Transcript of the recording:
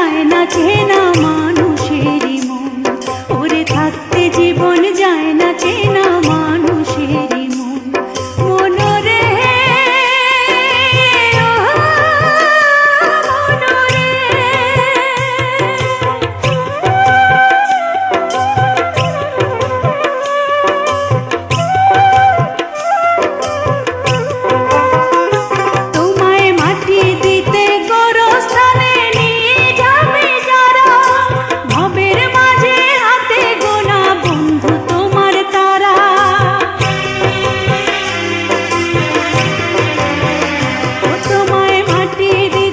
যায় না চেনা মানুষেরই মন, ওরে থাকতে জীবন যায় না চেনা মানুষেরই মন। মনরে তোমায় মাটি দিতে গরম